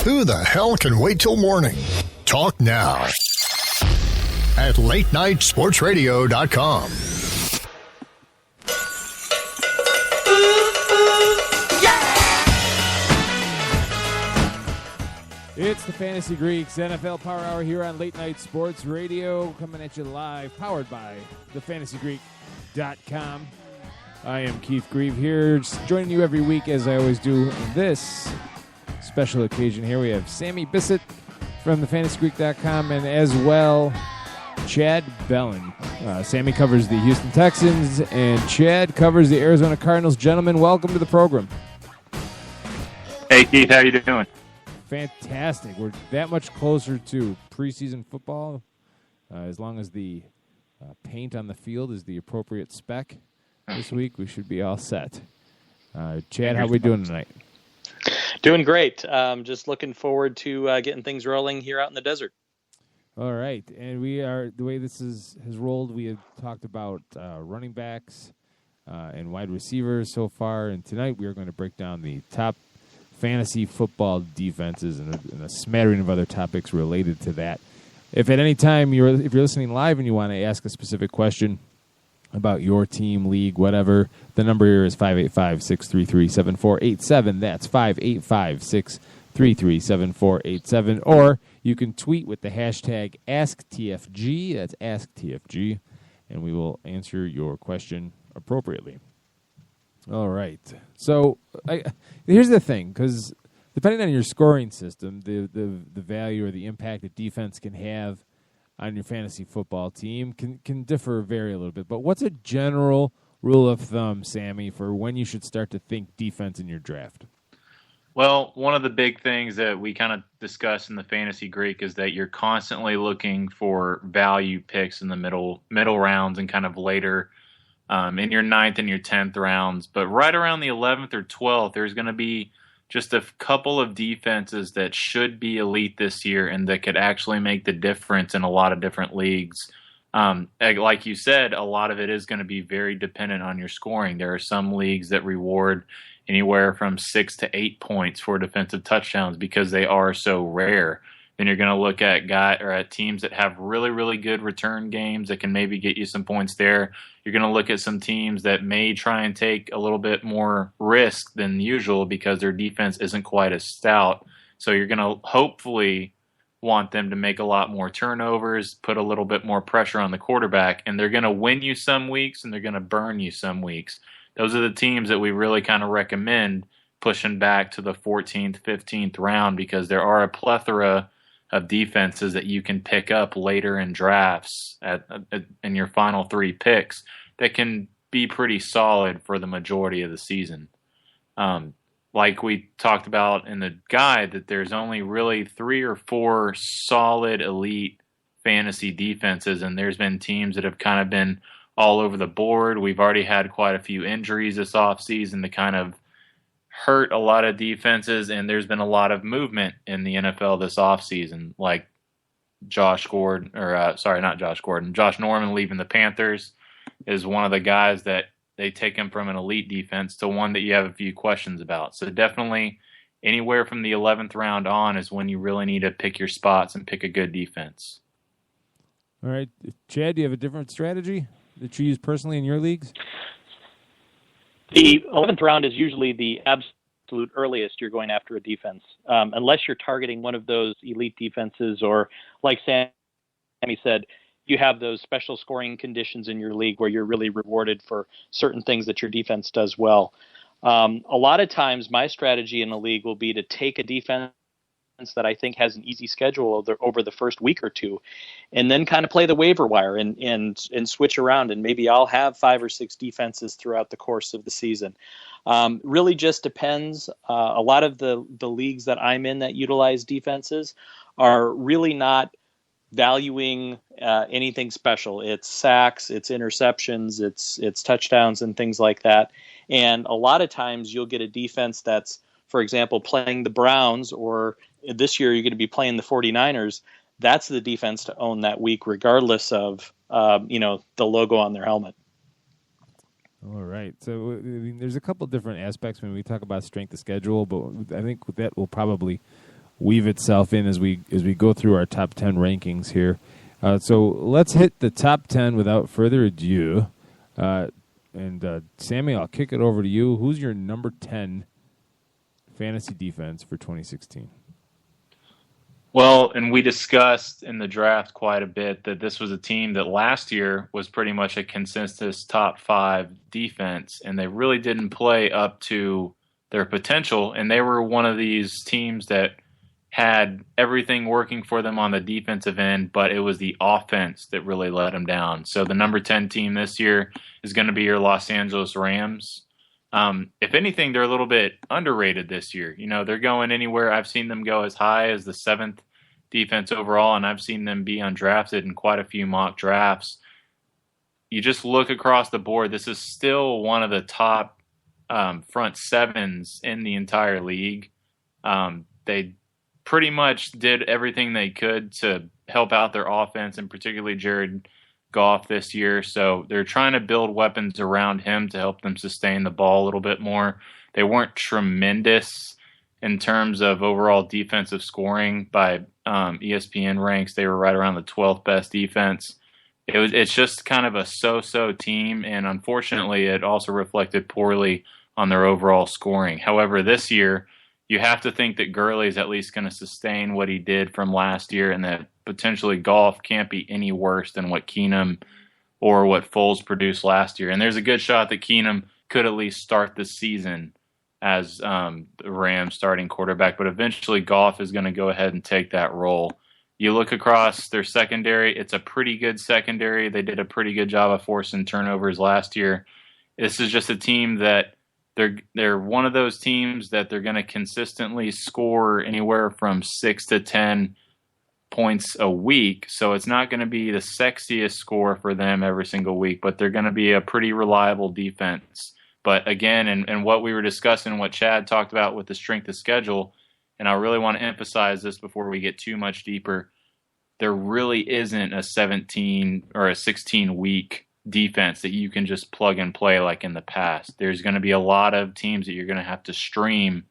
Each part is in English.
Who the hell can wait till morning? Talk now at latenightsportsradio.com. It's the Fantasy Greeks NFL Power Hour here on Late Night Sports Radio, coming at you live, powered by thefantasygreek.com. I am Keith Grieve here, joining you every week as I always do on this special occasion here. We have Sammy Bissett from thefantasygreek.com and as well Chad Bellin. Sammy covers the Houston Texans and Chad covers the Arizona Cardinals. Gentlemen, welcome to the program. Hey Keith, how you doing? Fantastic. We're that much closer to preseason football. As long as the paint on the field is the appropriate spec this week, we should be all set. Chad, how are we doing tonight? Doing great. Just looking forward to getting things rolling here out in the desert. All right. And we are, the way this has rolled, we have talked about running backs and wide receivers so far. And tonight we are going to break down the top fantasy football defenses and a smattering of other topics related to that. If at any time if you're listening live and you want to ask a specific question about your team, league, whatever, the number here is 585-633-7487. That's 585-633-7487. Or you can tweet with the hashtag AskTFG. That's AskTFG, and we will answer your question appropriately. All right. So here's the thing, because depending on your scoring system, the value or the impact that defense can have on your fantasy football team can vary a little bit. But what's a general rule of thumb, Sammy, for when you should start to think defense in your draft? Well, one of the big things that we kind of discuss in the Fantasy Greek is that you're constantly looking for value picks in the middle rounds and kind of later in your 9th and your 10th rounds. But right around the 11th or 12th, there's going to be just a couple of defenses that should be elite this year and that could actually make the difference in a lot of different leagues. Like you said, a lot of it is going to be very dependent on your scoring. There are some leagues that reward anywhere from 6 to 8 points for defensive touchdowns because they are so rare. Then you're going to look at teams that have really, really good return games that can maybe get you some points there. You're going to look at some teams that may try and take a little bit more risk than usual because their defense isn't quite as stout. So you're going to hopefully want them to make a lot more turnovers, put a little bit more pressure on the quarterback, and they're going to win you some weeks and they're going to burn you some weeks. Those are the teams that we really kind of recommend pushing back to the 14th, 15th round because there are a plethora of defenses that you can pick up later in drafts in your final 3 picks that can be pretty solid for the majority of the season. Like we talked about in the guide, that there's only really 3 or 4 solid elite fantasy defenses, and there's been teams that have kind of been all over the board. We've already had quite a few injuries this offseason to kind of hurt a lot of defenses, and there's been a lot of movement in the NFL this offseason, like Josh Norman leaving the Panthers is one of the guys that they take him from an elite defense to one that you have a few questions about. So definitely anywhere from the 11th round on is when you really need to pick your spots and pick a good defense. All right. Chad, do you have a different strategy that you use personally in your leagues? The 11th round is usually the absolute earliest you're going after a defense, unless you're targeting one of those elite defenses or, like Sammy said, you have those special scoring conditions in your league where you're really rewarded for certain things that your defense does well. A lot of times my strategy in a league will be to take a defense that I think has an easy schedule over the first week or two, and then kind of play the waiver wire and switch around. And maybe I'll have 5 or 6 defenses throughout the course of the season. Really just depends. A lot of the leagues that I'm in that utilize defenses are really not valuing anything special. It's sacks, it's interceptions, it's touchdowns and things like that. And a lot of times you'll get a defense that's, for example, playing the Browns, or this year you're going to be playing the 49ers. That's the defense to own that week, regardless of the logo on their helmet. All right. So there's a couple different aspects when we talk about strength of schedule, but I think that will probably weave itself in as we go through our top 10 rankings here. So let's hit the top 10 without further ado. And Sammy, I'll kick it over to you. Who's your number 10 fantasy defense for 2016? Well, and we discussed in the draft quite a bit that this was a team that last year was pretty much a consensus top 5 defense, and they really didn't play up to their potential. And they were one of these teams that had everything working for them on the defensive end, but it was the offense that really let them down. So the number 10 team this year is going to be your Los Angeles Rams. If anything, they're a little bit underrated this year. You know, they're going anywhere. I've seen them go as high as the 7th defense overall, and I've seen them be undrafted in quite a few mock drafts. You just look across the board, this is still one of the top front sevens in the entire league. They pretty much did everything they could to help out their offense, and particularly Jared Goff this year. So they're trying to build weapons around him to help them sustain the ball a little bit more. They weren't tremendous in terms of overall defensive scoring by ESPN ranks. They were right around the 12th best defense. It's just kind of a so-so team, and unfortunately it also reflected poorly on their overall scoring. However, this year you have to think that Gurley is at least going to sustain what he did from last year, and that potentially Goff can't be any worse than what Keenum or what Foles produced last year. And there's a good shot that Keenum could at least start the season as the Rams starting quarterback, but eventually Goff is going to go ahead and take that role. You look across their secondary, it's a pretty good secondary. They did a pretty good job of forcing turnovers last year. This is just a team that they're one of those teams that they're going to consistently score anywhere from 6 to 10 points a week. So it's not going to be the sexiest score for them every single week, but they're going to be a pretty reliable defense. But again, and what we were discussing, what Chad talked about with the strength of schedule, and I really want to emphasize this before we get too much deeper, there really isn't a 17 or a 16 week defense that you can just plug and play like in the past. There's going to be a lot of teams that you're going to have to stream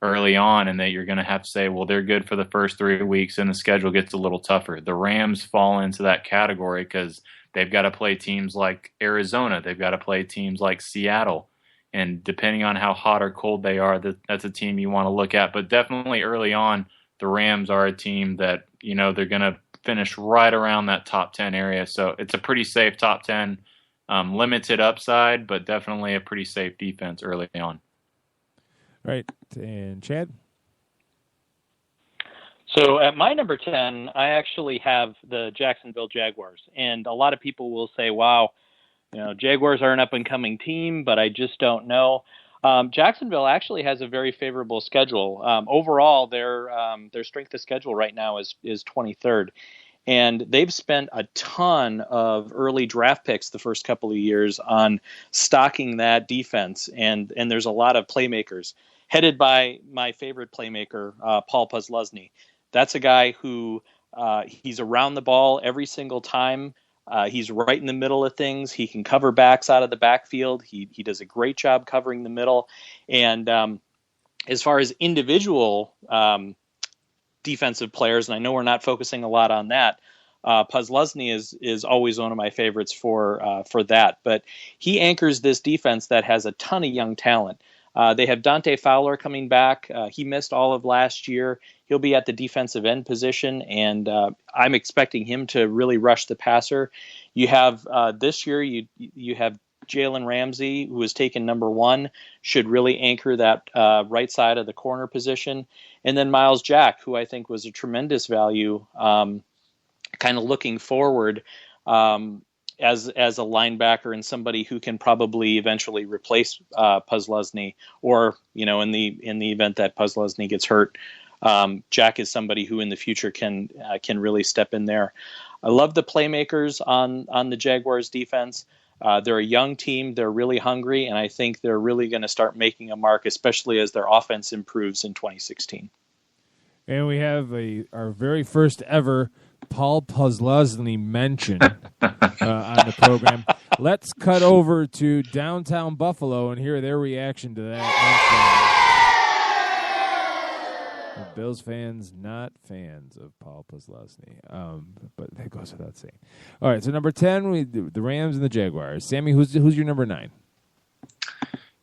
early on, and that you're going to have to say, well, they're good for the first 3 weeks and the schedule gets a little tougher. The Rams fall into that category because they've got to play teams like Arizona. They've got to play teams like Seattle. And depending on how hot or cold they are, that's a team you want to look at. But definitely early on, the Rams are a team that, you know, they're going to finish right around that top 10 area. So it's a pretty safe top 10, limited upside, but definitely a pretty safe defense early on. Right. And Chad? So at my number 10, I actually have the Jacksonville Jaguars. And a lot of people will say, wow, you know, Jaguars are an up-and-coming team, but I just don't know. Jacksonville actually has a very favorable schedule. Overall, their strength of schedule right now is 23rd. And they've spent a ton of early draft picks the first couple of years on stocking that defense. And there's a lot of playmakers, headed by my favorite playmaker, Paul Posluszny. That's a guy who he's around the ball every single time. He's right in the middle of things. He can cover backs out of the backfield. He does a great job covering the middle. And as far as individual defensive players, and I know we're not focusing a lot on that, Posluszny is always one of my favorites for that. But he anchors this defense that has a ton of young talent. They have Dante Fowler coming back. He missed all of last year. He'll be at the defensive end position, and I'm expecting him to really rush the passer. You have this year, you have Jalen Ramsey, who was taken number 1, should really anchor that right side of the corner position. And then Miles Jack, who I think was a tremendous value, kind of looking forward as a linebacker and somebody who can probably eventually replace Posluszny, or, you know, in the event that Posluszny gets hurt, Jack is somebody who in the future can really step in there. I love the playmakers on the Jaguars defense. They're a young team. They're really hungry, and I think they're really going to start making a mark, especially as their offense improves in 2016. And we have our very first ever Paul Posluszny mention on the program. Let's cut over to downtown Buffalo and hear their reaction to that mention. Bills fans, not fans of Paul Posluszny. But that goes without saying. All right, so number 10, the Rams and the Jaguars. Sammy, who's your number 9?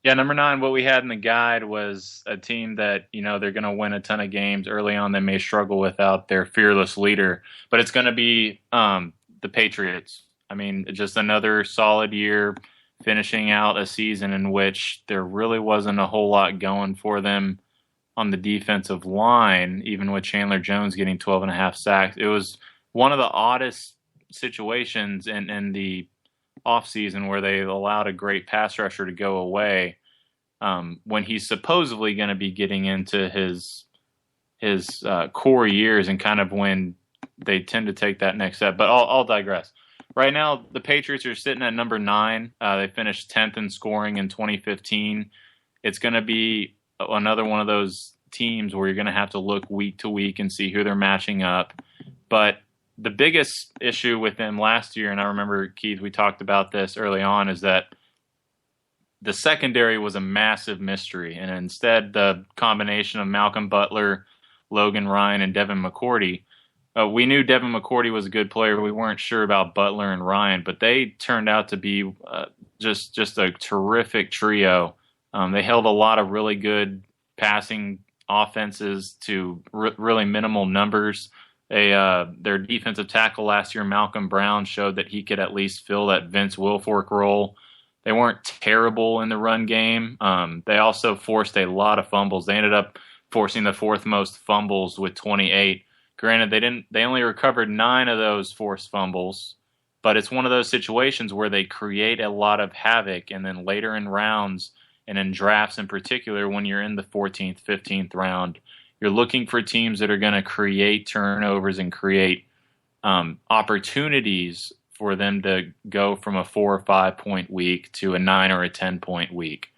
Yeah, number 9, what we had in the guide was a team that, they're going to win a ton of games. Early on, they may struggle without their fearless leader, but it's going to be the Patriots. I mean, just another solid year, finishing out a season in which there really wasn't a whole lot going for them on the defensive line, even with Chandler Jones getting 12.5 sacks. It was one of the oddest situations in the offseason where they allowed a great pass rusher to go away when he's supposedly going to be getting into his core years and kind of when they tend to take that next step. But I'll digress. Right now, the Patriots are sitting at number 9. They finished 10th in scoring in 2015. It's going to be another one of those teams where you're going to have to look week to week and see who they're matching up. But the biggest issue with them last year, and I remember, Keith, we talked about this early on, is that the secondary was a massive mystery. And instead, the combination of Malcolm Butler, Logan Ryan, and Devin McCourty, we knew Devin McCourty was a good player. We weren't sure about Butler and Ryan, but they turned out to be just a terrific trio. They held a lot of really good passing offenses to really minimal numbers. Their defensive tackle last year, Malcolm Brown, showed that he could at least fill that Vince Wilfork role. They weren't terrible in the run game. They also forced a lot of fumbles. They ended up forcing the 4th most fumbles with 28. Granted, they only recovered 9 of those forced fumbles, but it's one of those situations where they create a lot of havoc, and then later in rounds and in drafts in particular, when you're in the 14th, 15th round, you're looking for teams that are going to create turnovers and create opportunities for them to go from a 4 or 5 point week to a 9 or a 10 point week.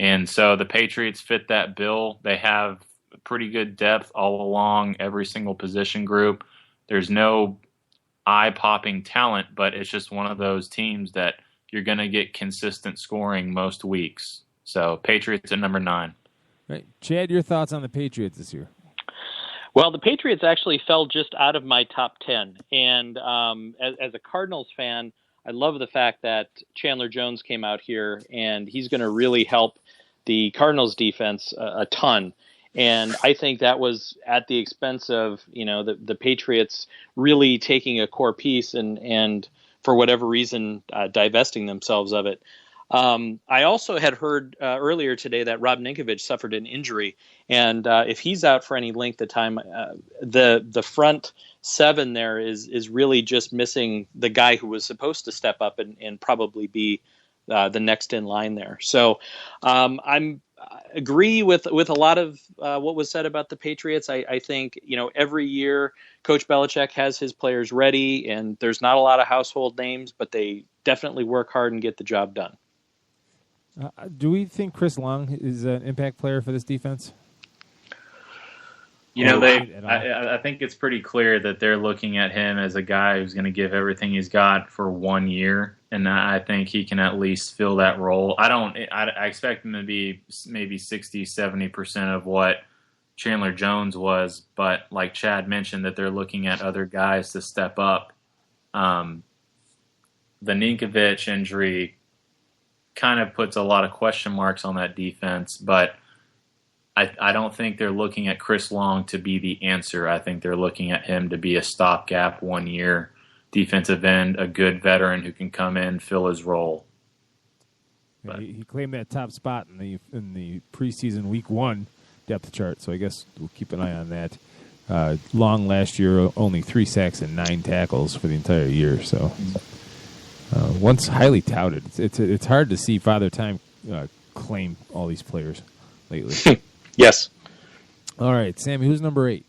And so the Patriots fit that bill. They have pretty good depth all along every single position group. There's no eye-popping talent, but it's just one of those teams that you're going to get consistent scoring most weeks. So Patriots at number 9. Right. Chad, your thoughts on the Patriots this year? Well, the Patriots actually fell just out of my top 10. And as a Cardinals fan, I love the fact that Chandler Jones came out here, and he's going to really help the Cardinals defense a ton. And I think that was at the expense of, the Patriots really taking a core piece and for whatever reason, divesting themselves of it. I also had heard earlier today that Rob Ninkovich suffered an injury. And if he's out for any length of time, the front 7 there is really just missing the guy who was supposed to step up and probably be the next in line there. So I agree with a lot of what was said about the Patriots. I think, every year Coach Belichick has his players ready, and there's not a lot of household names, but they definitely work hard and get the job done. Do we think Chris Long is an impact player for this defense? I think it's pretty clear that they're looking at him as a guy who's going to give everything he's got for 1 year, and I think he can at least fill that role. I expect him to be maybe 60-70% of what Chandler Jones was, but like Chad mentioned, that they're looking at other guys to step up. The Ninkovich injury kind of puts a lot of question marks on that defense, but I don't think they're looking at Chris Long to be the answer. I think they're looking at him to be a stopgap 1 year defensive end, a good veteran who can come in, fill his role. Yeah, he claimed that top spot in the preseason week 1 depth chart, so I guess we'll keep an eye on that. Long last year, only 3 sacks and 9 tackles for the entire year, so once highly touted. It's hard to see Father Time claim all these players lately. Yes. All right, Sammy, who's number 8?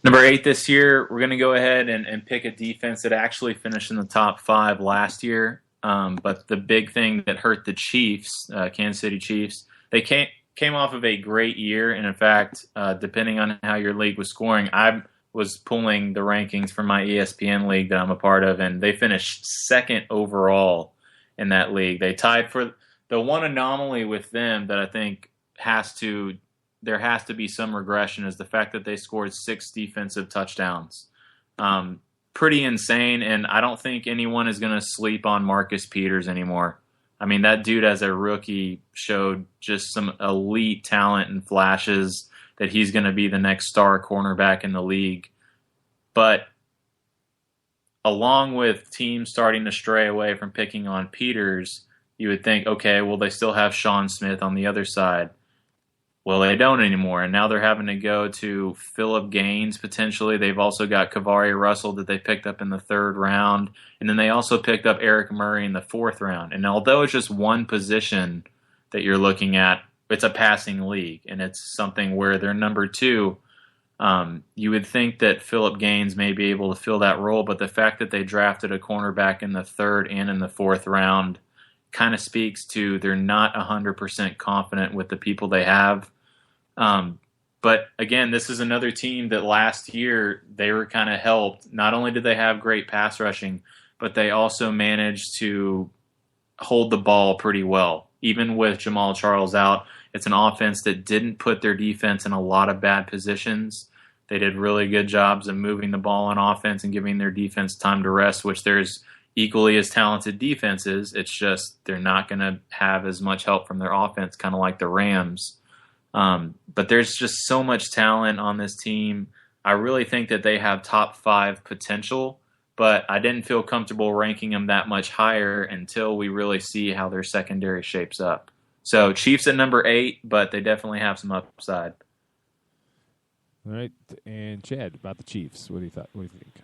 Number 8 this year, we're going to go ahead and pick a defense that actually finished in the top 5 last year. But the big thing that hurt the Chiefs, Kansas City Chiefs, they came off of a great year. And in fact, depending on how your league was scoring, I was pulling the rankings from my ESPN league that I'm a part of, and they finished 2nd overall in that league. They tied for the one anomaly with them that I think has to there has to be some regression is the fact that they scored 6 defensive touchdowns. Pretty insane, and I don't think anyone is going to sleep on Marcus Peters anymore. I mean, that dude as a rookie showed just some elite talent and flashes that he's going to be the next star cornerback in the league. But along with teams starting to stray away from picking on Peters, you would think, okay, well, they still have Sean Smith on the other side. Well, they don't anymore, and now they're having to go to Phillip Gaines potentially. They've also got Kavari Russell that they picked up in the 3rd round, and then they also picked up Eric Murray in the 4th round. And although it's just one position that you're looking at, it's a passing league, and it's something where they're number 2. You would think that Phillip Gaines may be able to fill that role, but the fact that they drafted a cornerback in the 3rd and in the 4th round kind of speaks to they're not 100% confident with the people they have. But again, this is another team that last year they were kind of helped. Not only did they have great pass rushing, but they also managed to hold the ball pretty well. Even with Jamal Charles out, it's an offense that didn't put their defense in a lot of bad positions. They did really good jobs of moving the ball on offense and giving their defense time to rest, which there's equally as talented defenses. It's just they're not going to have as much help from their offense, kind of like the Rams. But there's just so much talent on this team. I really think that they have top 5 potential, but I didn't feel comfortable ranking them that much higher until we really see how their secondary shapes up. So Chiefs at number 8, but they definitely have some upside. All right, and Chad, about the Chiefs, what do you think?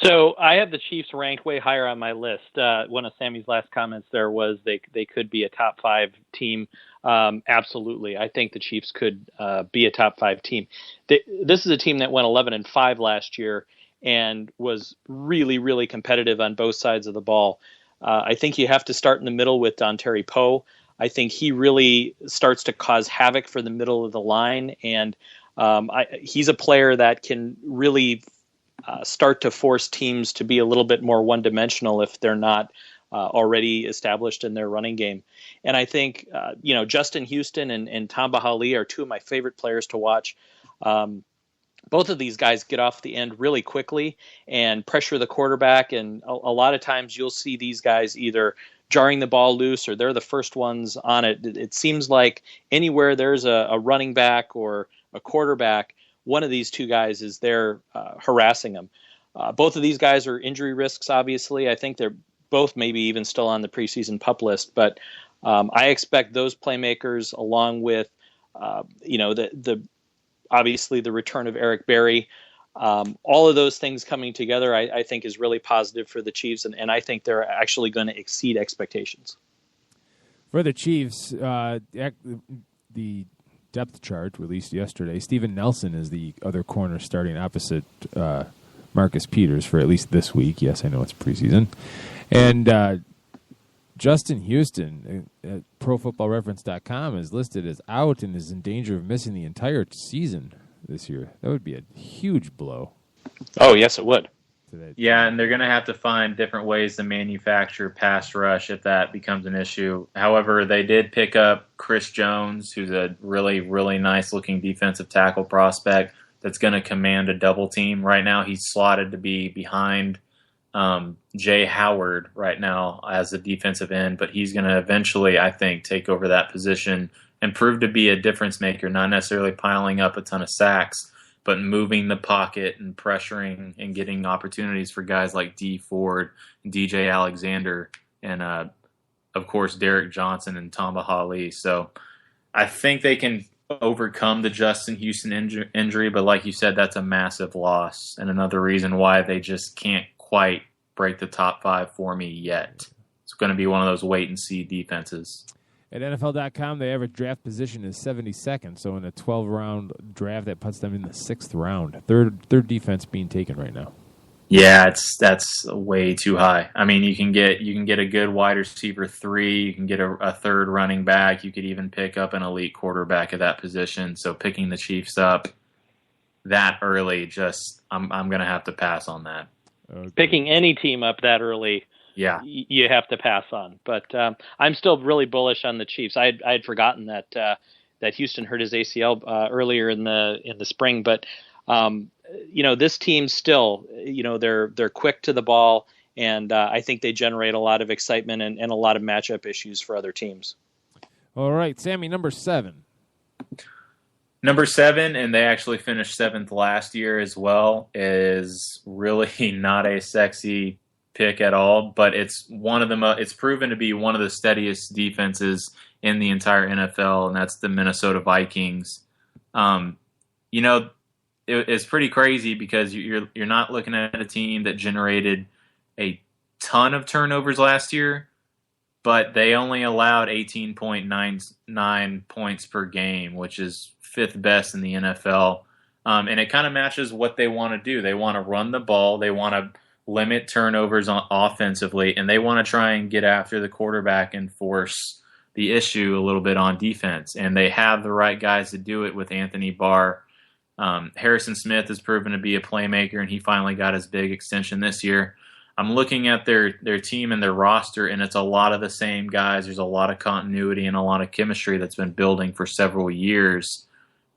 So I have the Chiefs ranked way higher on my list. One of Sammy's last comments there was they could be a top 5 team. Absolutely, I think the Chiefs could be a top 5 team. This is a team that went 11-5 last year and was really, really competitive on both sides of the ball. I think you have to start in the middle with Dontari Poe. I think he really starts to cause havoc for the middle of the line, and he's a player that can really start to force teams to be a little bit more one-dimensional if they're not already established in their running game. And I think, Justin Houston and Tamba Hali are 2 of my favorite players to watch. Both of these guys get off the end really quickly and pressure the quarterback. And a lot of times you'll see these guys either jarring the ball loose or they're the first ones on it. It seems like anywhere there's a running back or a quarterback, one of these 2 guys is there harassing them. Both of these guys are injury risks, obviously. I think they're both maybe even still on the preseason PUP list. But I expect those playmakers along with, the obviously the return of Eric Berry, all of those things coming together, I think is really positive for the Chiefs. And I think they're actually going to exceed expectations. For the Chiefs, the depth chart released yesterday, Steven Nelson is the other corner starting opposite Marcus Peters for at least this week. Yes, I know it's preseason. And Justin Houston at ProFootballReference.com is listed as out and is in danger of missing the entire season this year. That would be a huge blow. Oh, yes, it would. Yeah, and they're going to have to find different ways to manufacture pass rush if that becomes an issue. However, they did pick up Chris Jones, who's a really, really nice-looking defensive tackle prospect that's going to command a double team. Right now, he's slotted to be behind Jay Howard right now as a defensive end, but he's going to eventually, I think, take over that position and prove to be a difference maker, not necessarily piling up a ton of sacks, but moving the pocket and pressuring and getting opportunities for guys like D Ford, DJ Alexander, and of course Derek Johnson and Tamba Hali. So I think they can overcome the Justin Houston injury, but like you said, that's a massive loss and another reason why they just can't quite break the top 5 for me yet. It's going to be one of those wait and see defenses. At NFL.com, the average draft position is 72nd, so in a 12-round draft, that puts them in the 6th round. Third defense being taken right now. Yeah, that's way too high. I mean, you can get a good wide receiver 3, you can get a third running back, you could even pick up an elite quarterback at that position. So picking the Chiefs up that early, I'm going to have to pass on that. Okay. Picking any team up that early, yeah, you have to pass on. But I'm still really bullish on the Chiefs. I had forgotten that Houston hurt his ACL earlier in the spring. But this team still, they're quick to the ball, and I think they generate a lot of excitement and a lot of matchup issues for other teams. All right, Sammy, number 7. Number 7, and they actually finished 7th last year as well, is really not a sexy pick at all, but it's one of the it's proven to be one of the steadiest defenses in the entire NFL, and that's the Minnesota Vikings. It's pretty crazy because you're not looking at a team that generated a ton of turnovers last year, but they only allowed 18.99 points per game, which is 5th best in the NFL. And it kind of matches what they want to do. They want to run the ball. They want to limit turnovers offensively, and they want to try and get after the quarterback and force the issue a little bit on defense. And they have the right guys to do it with Anthony Barr. Harrison Smith has proven to be a playmaker, and he finally got his big extension this year. I'm looking at their team and their roster, and it's a lot of the same guys. There's a lot of continuity and a lot of chemistry that's been building for several years.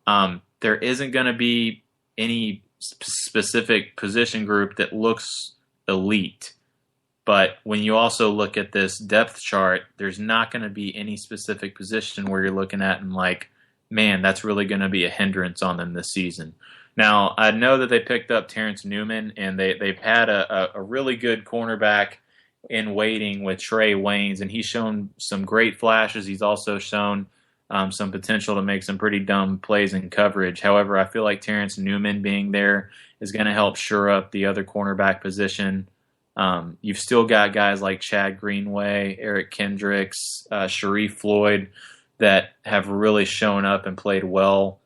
There isn't going to be any specific position group that looks elite. But when you also look at this depth chart, there's not going to be any specific position where you're looking at and like, man, that's really going to be a hindrance on them this season. Now, I know that they picked up Terrence Newman, and they've had a really good cornerback in waiting with Trey Waynes, and he's shown some great flashes. He's also shown some potential to make some pretty dumb plays in coverage. However, I feel like Terrence Newman being there is going to help shore up the other cornerback position. You've still got guys like Chad Greenway, Eric Kendricks, Sharif Floyd that have really shown up and played well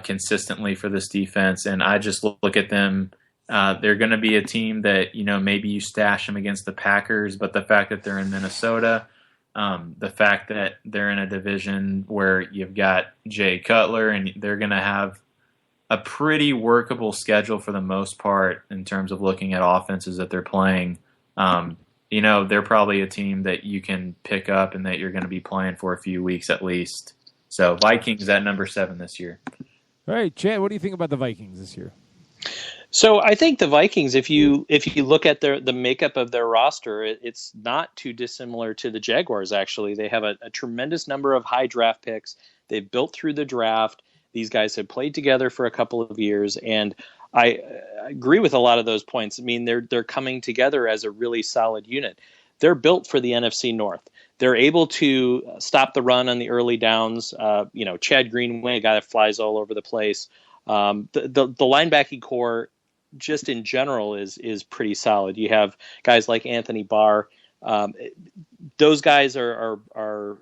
consistently for this defense. And I just look at them. They're going to be a team that, maybe you stash them against the Packers, but the fact that they're in Minnesota, the fact that they're in a division where you've got Jay Cutler, and they're going to have a pretty workable schedule for the most part in terms of looking at offenses that they're playing. They're probably a team that you can pick up and that you're going to be playing for a few weeks at least. So Vikings at number 7 this year. All right, Chad, what do you think about the Vikings this year? So I think the Vikings, if you look at the makeup of their roster, it's not too dissimilar to the Jaguars, actually. They have a tremendous number of high draft picks. They've built through the draft. These guys have played together for a couple of years, and I agree with a lot of those points. I mean, they're coming together as a really solid unit. They're built for the NFC North. They're able to stop the run on the early downs. Chad Greenway, a guy that flies all over the place. The linebacking core, just in general, is pretty solid. You have guys like Anthony Barr. Those guys are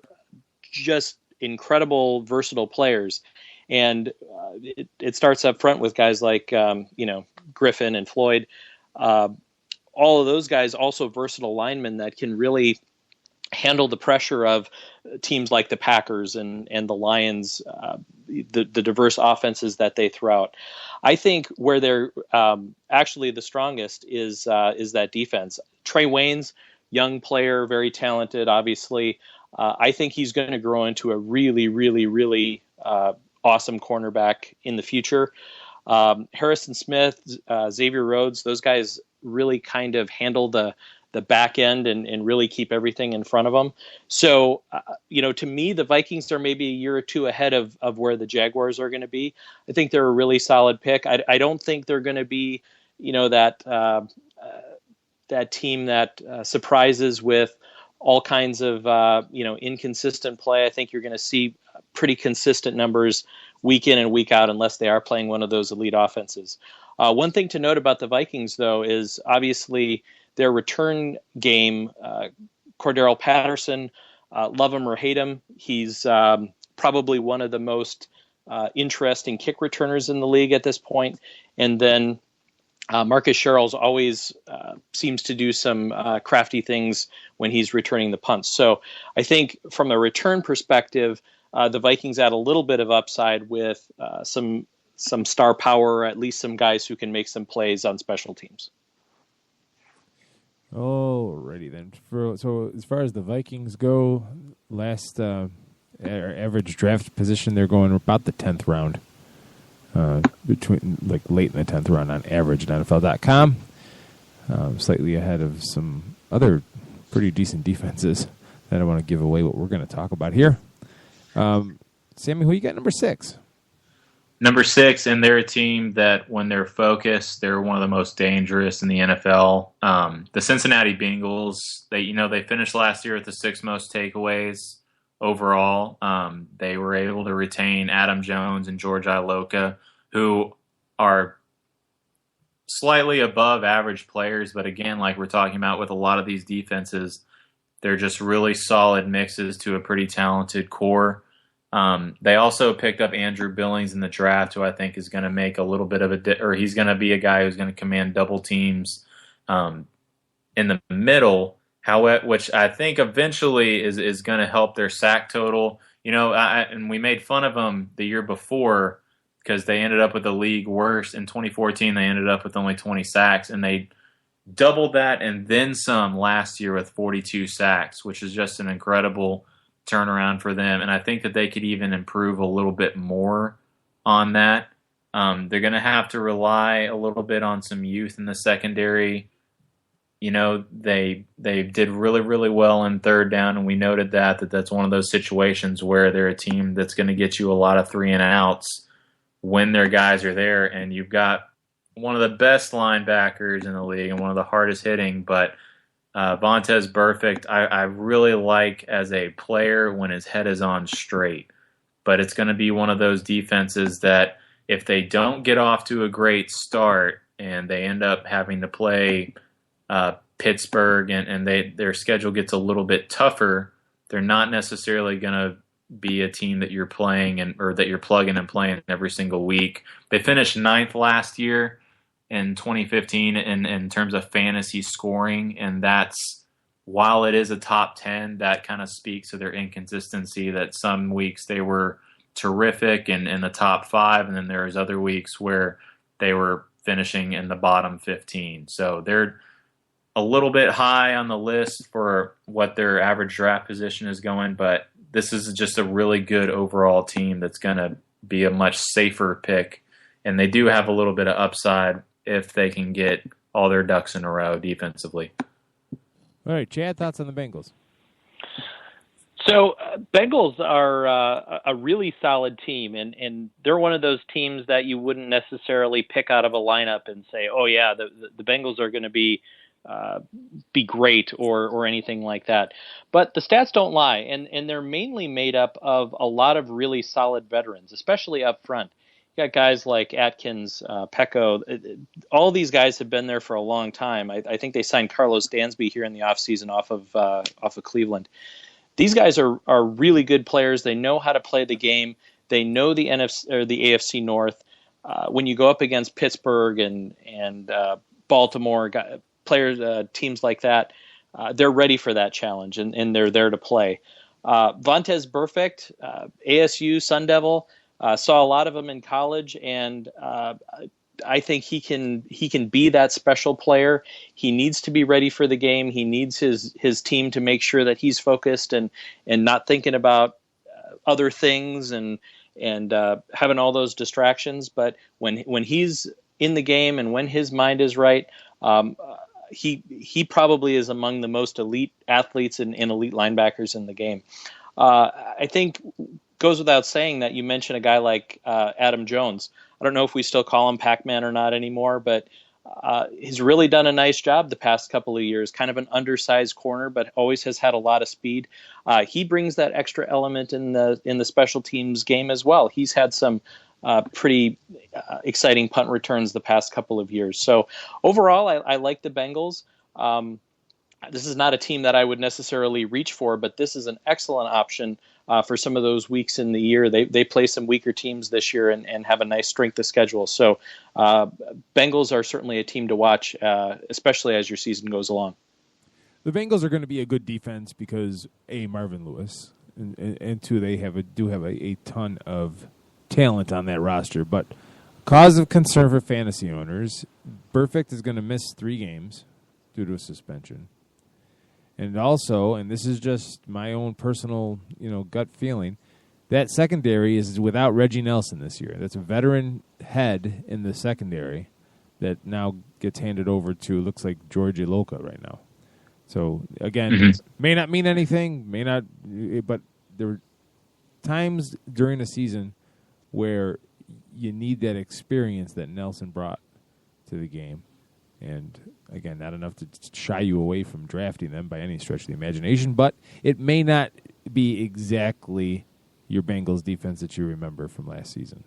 just incredible, versatile players. And it starts up front with guys like, Griffin and Floyd. All of those guys also versatile linemen that can really handle the pressure of teams like the Packers and the Lions, the diverse offenses that they throw out. I think where they're actually the strongest is that defense. Trey Waynes, young player, very talented, obviously. I think he's going to grow into a really, really, really awesome cornerback in the future. Harrison Smith, Xavier Rhodes, those guys really kind of handle the back end and really keep everything in front of them. So, to me, the Vikings are maybe a year or two ahead of where the Jaguars are going to be. I think they're a really solid pick. I don't think they're going to be, that team that surprises with all kinds of, inconsistent play. I think you're going to see pretty consistent numbers week in and week out unless they are playing one of those elite offenses. One thing to note about the Vikings, though, is obviously their return game. Cordero Patterson, love him or hate him, he's probably one of the most interesting kick returners in the league at this point. And then Marcus Sherrills always seems to do some crafty things when he's returning the punts. So I think from a return perspective, the Vikings add a little bit of upside with some star power, or at least some guys who can make some plays on special teams. Alrighty then. So as far as the Vikings go, last Our average draft position, they're going about the 10th round, between like late in the 10th round on average at NFL.com. Slightly ahead of some other pretty decent defenses. I don't want to give away what we're going to talk about here. Sammy, who you got number 6? Number 6, and they're a team that when they're focused, they're one of the most dangerous in the NFL. The Cincinnati Bengals, they finished last year with the 6th most takeaways overall. They were able to retain Adam Jones and George Iloka, who are slightly above average players, but again, like we're talking about with a lot of these defenses, they're just really solid mixes to a pretty talented core. They also picked up Andrew Billings in the draft, who I think is going to make a little bit of he's going to be a guy who's going to command double teams in the middle, which I think eventually is going to help their sack total. And we made fun of them the year before because they ended up with the league worst. In 2014, they ended up with only 20 sacks, and they doubled that and then some last year with 42 sacks, which is just an incredible turnaround for them. And I think that they could even improve a little bit more on that. They're going to have to rely a little bit on some youth in the secondary. They did really, really well in third down, and we noted that's one of those situations where they're a team that's going to get you a lot of 3 and outs when their guys are there, and you've got one of the best linebackers in the league and one of the hardest hitting, but Vontaze Burfict, I really like as a player when his head is on straight. But it's going to be one of those defenses that if they don't get off to a great start and they end up having to play Pittsburgh and their schedule gets a little bit tougher, they're not necessarily going to be a team that you're playing or that you're plugging and playing every single week. They finished 9th last year in 2015 in terms of fantasy scoring, and that's, while it is a top 10, that kind of speaks to their inconsistency, that some weeks they were terrific and in the top 5, and then there was other weeks where they were finishing in the bottom 15. So they're a little bit high on the list for what their average draft position is going, but this is just a really good overall team that's going to be a much safer pick, and they do have a little bit of upside if they can get all their ducks in a row defensively. All right, Chad, thoughts on the Bengals? So Bengals are a really solid team, and they're one of those teams that you wouldn't necessarily pick out of a lineup and say, oh, yeah, the Bengals are going to be great or anything like that. But the stats don't lie, and they're mainly made up of a lot of really solid veterans, especially up front. You got guys like Atkins, Pecco. All these guys have been there for a long time. I think they signed Carlos Dansby here in the offseason off of Cleveland. These guys are really good players. They know how to play the game. They know the NFC or the AFC North. When you go up against Pittsburgh and Baltimore, teams like that, they're ready for that challenge, and they're there to play. Vontaze Burfict, ASU Sun Devil, saw a lot of them in college, and I think he can be that special player. He needs to be ready for the game. He needs his team to make sure that he's focused and not thinking about other things and having all those distractions. But when he's in the game and when his mind is right, he probably is among the most elite athletes and elite linebackers in the game. I think goes without saying that you mentioned a guy like Adam Jones. I don't know if we still call him Pac-Man or not anymore, but he's really done a nice job the past couple of years. Kind of an undersized corner, but always has had a lot of speed. He brings that extra element in the special teams game as well. He's had some pretty exciting punt returns the past couple of years. So overall, I like the Bengals. This is not a team that I would necessarily reach for, but this is an excellent option for some of those weeks in the year. They play some weaker teams this year and have a nice strength of schedule. So Bengals are certainly a team to watch, especially as your season goes along. The Bengals are going to be a good defense because, A, Marvin Lewis, and two, they do have a ton of talent on that roster. But cause of concern for fantasy owners, Burfict is going to miss 3 games due to a suspension. And also, and this is just my own personal, gut feeling, that secondary is without Reggie Nelson this year. That's a veteran head in the secondary that now gets handed over to, looks like George Iloka right now. So, again, may not mean anything, but there are times during the season where you need that experience that Nelson brought to the game. And, again, not enough to shy you away from drafting them by any stretch of the imagination, but it may not be exactly your Bengals defense that you remember from last season.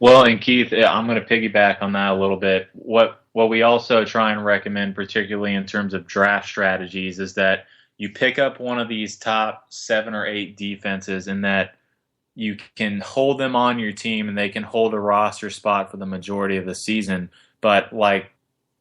Well, and Keith, I'm going to piggyback on that a little bit. What we also try and recommend, particularly in terms of draft strategies, is that you pick up one of these top 7 or 8 defenses and that you can hold them on your team and they can hold a roster spot for the majority of the season. But like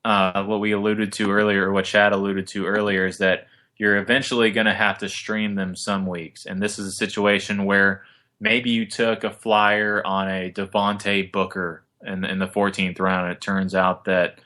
what we alluded to earlier, or what Chad alluded to earlier, is that you're eventually going to have to stream them some weeks. And this is a situation where maybe you took a flyer on a Devontae Booker in the 14th round, and it turns out that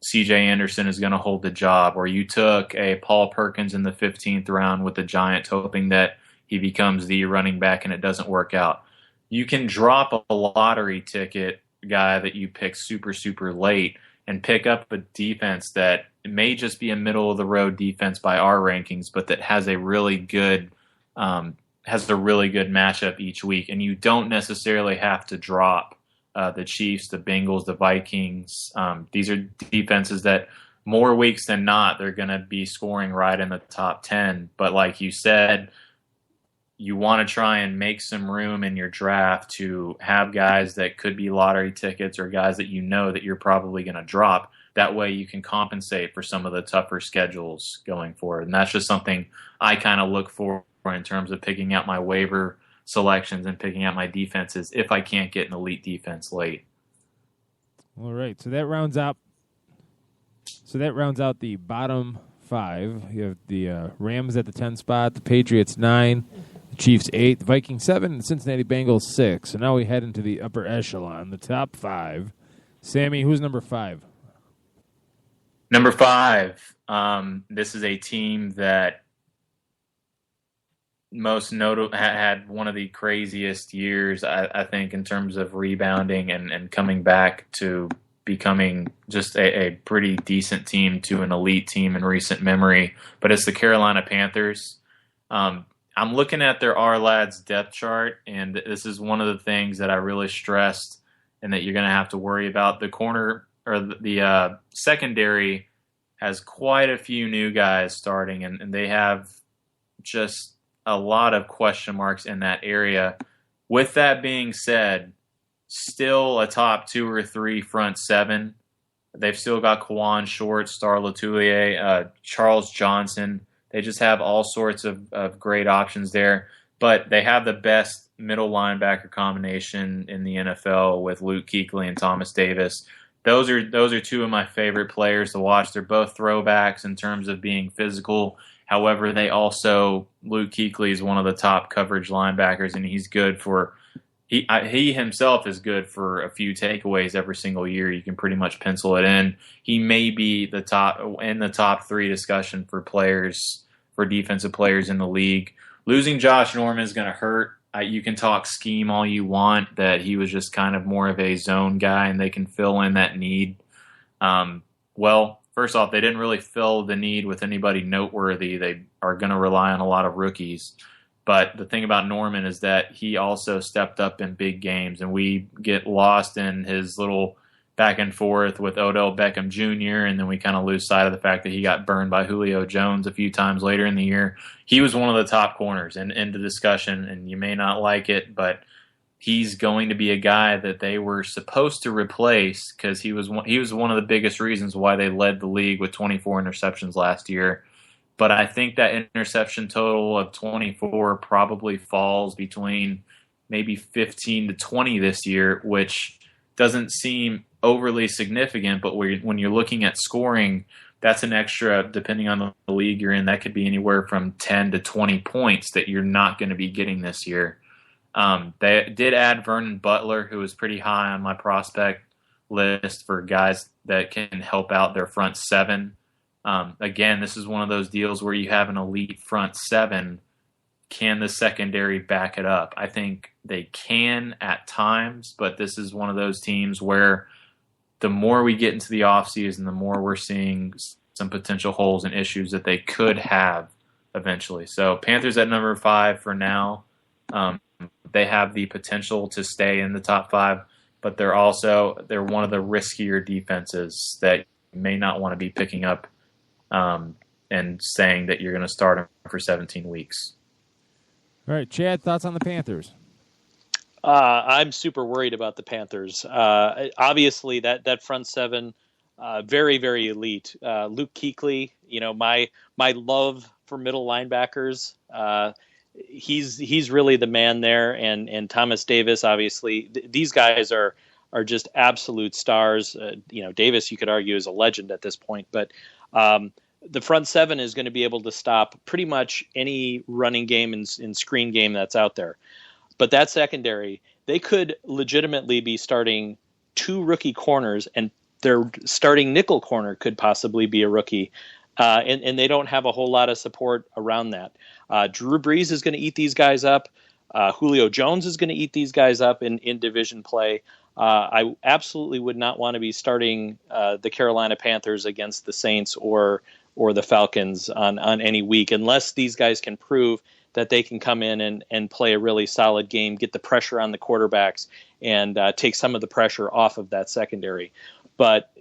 C.J. Anderson is going to hold the job, or you took a Paul Perkins in the 15th round with the Giants, hoping that he becomes the running back, and it doesn't work out. You can drop a lottery ticket guy that you pick super, super late and pick up a defense that may just be a middle-of-the-road defense by our rankings, but that has a really good matchup each week, and you don't necessarily have to drop the Chiefs, the Bengals, the Vikings. These are defenses that more weeks than not, they're going to be scoring right in the top 10. But like you said, you want to try and make some room in your draft to have guys that could be lottery tickets or guys that you know that you're probably going to drop. That way you can compensate for some of the tougher schedules going forward. And that's just something I kind of look for in terms of picking out my waiver selections and picking out my defenses if I can't get an elite defense late. All right, so that rounds out the bottom 5. You have the Rams at the 10 spot, the Patriots 9, the Chiefs 8, the Vikings 7, and the Cincinnati Bengals 6. So now we head into the upper echelon, the top 5. Sammy, who's number 5? Number 5, this is a team that most notable had one of the craziest years, I think, in terms of rebounding and coming back to becoming just a pretty decent team to an elite team in recent memory. But it's the Carolina Panthers. I'm looking at their R-Lads depth chart, and this is one of the things that I really stressed and that you're going to have to worry about. The corner or the secondary has quite a few new guys starting, and they have just a lot of question marks in that area. With that being said, still a top 2 or 3 front 7. They've still got Kawan Short, Star Latulier, Charles Johnson. They just have all sorts of great options there. But they have the best middle linebacker combination in the NFL with Luke Kuechly and Thomas Davis. Those are 2 of my favorite players to watch. They're both throwbacks in terms of being physical. However, Luke Kuechly is one of the top coverage linebackers, and he's good for he himself is good for a few takeaways every single year. You can pretty much pencil it in. He may be the top 3 discussion for defensive players in the league. Losing Josh Norman is going to hurt. You can talk scheme all you want, that he was just kind of more of a zone guy, and they can fill in that need. First off, they didn't really fill the need with anybody noteworthy. They are going to rely on a lot of rookies. But the thing about Norman is that he also stepped up in big games, and we get lost in his little back and forth with Odell Beckham Jr., and then we kind of lose sight of the fact that he got burned by Julio Jones a few times later in the year. He was one of the top corners in the discussion, and you may not like it, but he's going to be a guy that they were supposed to replace because he was one of the biggest reasons why they led the league with 24 interceptions last year. But I think that interception total of 24 probably falls between maybe 15 to 20 this year, which doesn't seem overly significant. But when you're looking at scoring, that's an extra, depending on the league you're in, that could be anywhere from 10 to 20 points that you're not going to be getting this year. They did add Vernon Butler, who is pretty high on my prospect list for guys that can help out their front 7. Again, this is one of those deals where you have an elite front 7. can the secondary back it up? I think they can at times, but this is one of those teams where the more we get into the offseason, the more we're seeing some potential holes and issues that they could have eventually. So Panthers at number 5 for now. They have the potential to stay in the top 5, but they're one of the riskier defenses that you may not want to be picking up and saying that you're going to start them for 17 weeks. All right, Chad, thoughts on the Panthers? I'm super worried about the Panthers. Obviously, that front seven, very, very elite. Luke Kuechly, my love for middle linebackers. He's really the man there, and Thomas Davis, obviously. These guys are just absolute stars. Davis, you could argue, is a legend at this point, but the front seven is going to be able to stop pretty much any running game and screen game that's out there. But that secondary, they could legitimately be starting 2 rookie corners, and their starting nickel corner could possibly be a rookie. And they don't have a whole lot of support around that. Drew Brees is going to eat these guys up. Julio Jones is going to eat these guys up in division play. I absolutely would not want to be starting the Carolina Panthers against the Saints or the Falcons on any week, unless these guys can prove that they can come in and play a really solid game, get the pressure on the quarterbacks, and take some of the pressure off of that secondary. But,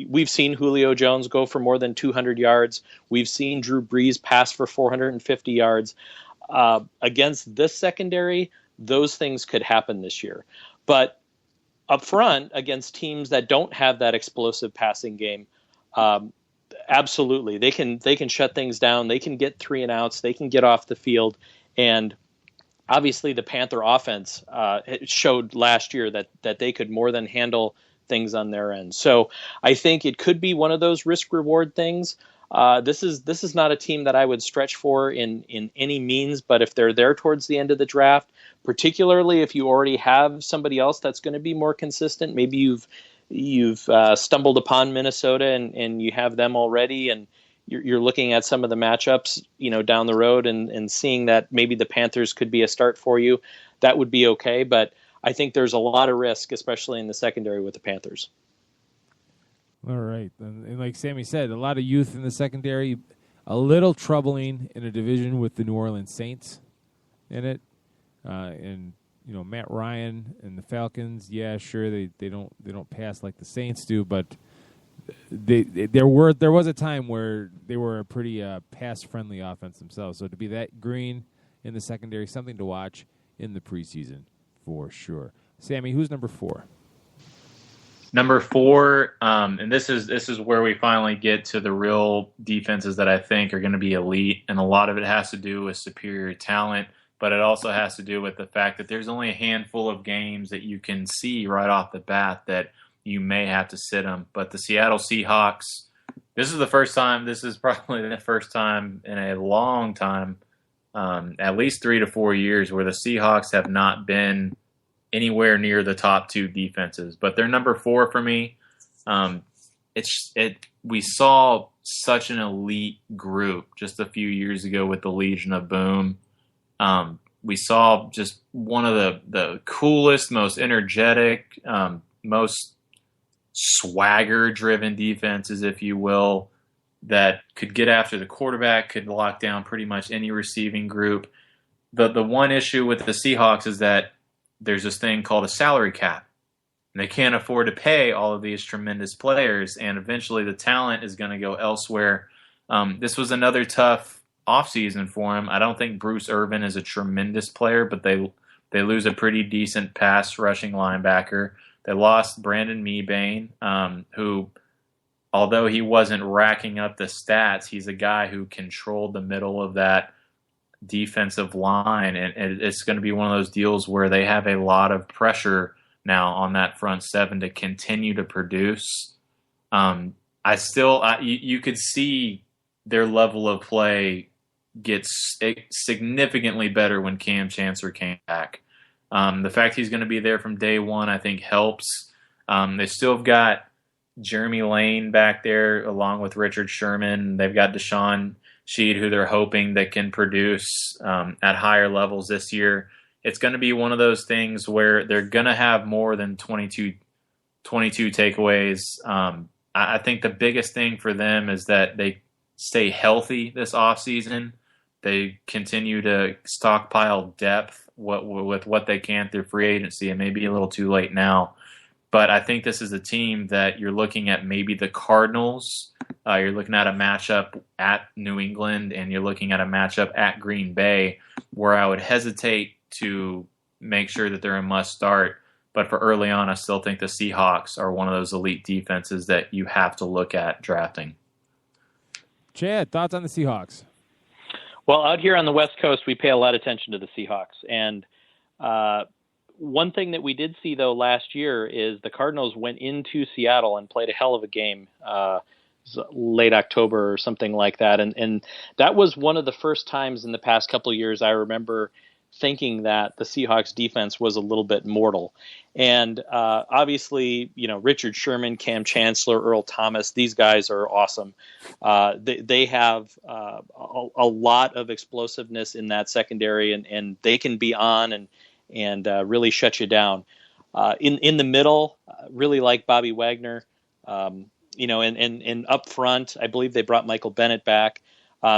we've seen Julio Jones go for more than 200 yards. We've seen Drew Brees pass for 450 yards. Against this secondary, those things could happen this year. But up front, against teams that don't have that explosive passing game, absolutely, they can shut things down. They can get 3 and outs. They can get off the field. And obviously the Panther offense showed last year that they could more than handle things on their end. So I think it could be one of those risk reward things. This is not a team that I would stretch for in any means, but if they're there towards the end of the draft, particularly if you already have somebody else that's going to be more consistent, maybe you've stumbled upon Minnesota and you have them already, and you're looking at some of the matchups, down the road and seeing that maybe the Panthers could be a start for you, that would be okay. But I think there's a lot of risk, especially in the secondary with the Panthers. All right. And like Sammy said, a lot of youth in the secondary, a little troubling in a division with the New Orleans Saints in it. And Matt Ryan and the Falcons, yeah, sure, they don't pass like the Saints do, but there was a time where they were a pretty pass-friendly offense themselves. So to be that green in the secondary, something to watch in the preseason for sure. Sammy, who's number 4? Number 4, and this is where we finally get to the real defenses that I think are going to be elite, and a lot of it has to do with superior talent, but it also has to do with the fact that there's only a handful of games that you can see right off the bat that you may have to sit them. But the Seattle Seahawks, this is probably the first time in a long time, at least 3 to 4 years, where the Seahawks have not been anywhere near the top 2 defenses. But they're number 4 for me. We saw such an elite group just a few years ago with the Legion of Boom. We saw just one of the coolest, most energetic, most swagger-driven defenses, if you will, that could get after the quarterback, could lock down pretty much any receiving group. The one issue with the Seahawks is that there's this thing called a salary cap. And they can't afford to pay all of these tremendous players, and eventually the talent is going to go elsewhere. This was another tough offseason for him. I don't think Bruce Irvin is a tremendous player, but they lose a pretty decent pass rushing linebacker. They lost Brandon Mebane, who, although he wasn't racking up the stats, he's a guy who controlled the middle of that defensive line, and it's going to be one of those deals where they have a lot of pressure now on that front seven to continue to produce. You could see their level of play gets significantly better when Cam Chancellor came back. The fact he's going to be there from day one, I think, helps. They still have got Jeremy Lane back there along with Richard Sherman. They've got Deshaun sheet who they're hoping that can produce at higher levels this year. It's going to be one of those things where they're going to have more than 22 takeaways. I think the biggest thing for them is that they stay healthy this offseason. They continue to stockpile depth with what they can through free agency. It may be a little too late now, but I think this is a team that you're looking at maybe the Cardinals. You're looking at a matchup at New England, and you're looking at a matchup at Green Bay, where I would hesitate to make sure that they're a must start. But for early on, I still think the Seahawks are one of those elite defenses that you have to look at drafting. Chad, thoughts on the Seahawks? Well, out here on the West Coast, we pay a lot of attention to the Seahawks. And one thing that we did see, though, last year is the Cardinals went into Seattle and played a hell of a game late October or something like that. And that was one of the first times in the past couple of years I remember thinking that the Seahawks defense was a little bit mortal. And obviously, Richard Sherman, Cam Chancellor, Earl Thomas, these guys are awesome. They have a lot of explosiveness in that secondary, and they can be on and really shut you down. In the middle, really like Bobby Wagner, and up front, I believe they brought Michael Bennett back.